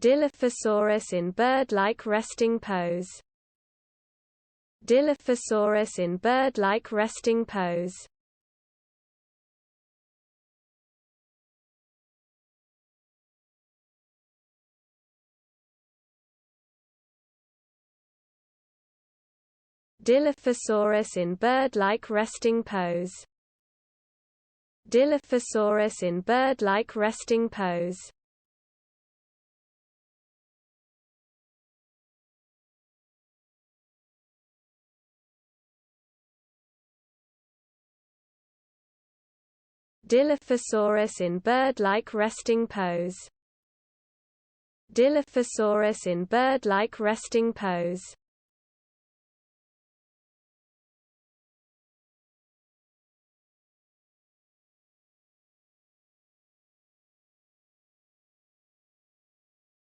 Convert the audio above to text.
Dilophosaurus in bird-like resting pose. Dilophosaurus in bird-like resting pose. Dilophosaurus in bird-like resting pose. Dilophosaurus in bird-like resting pose. Dilophosaurus in bird-like resting pose. Dilophosaurus in bird-like resting pose.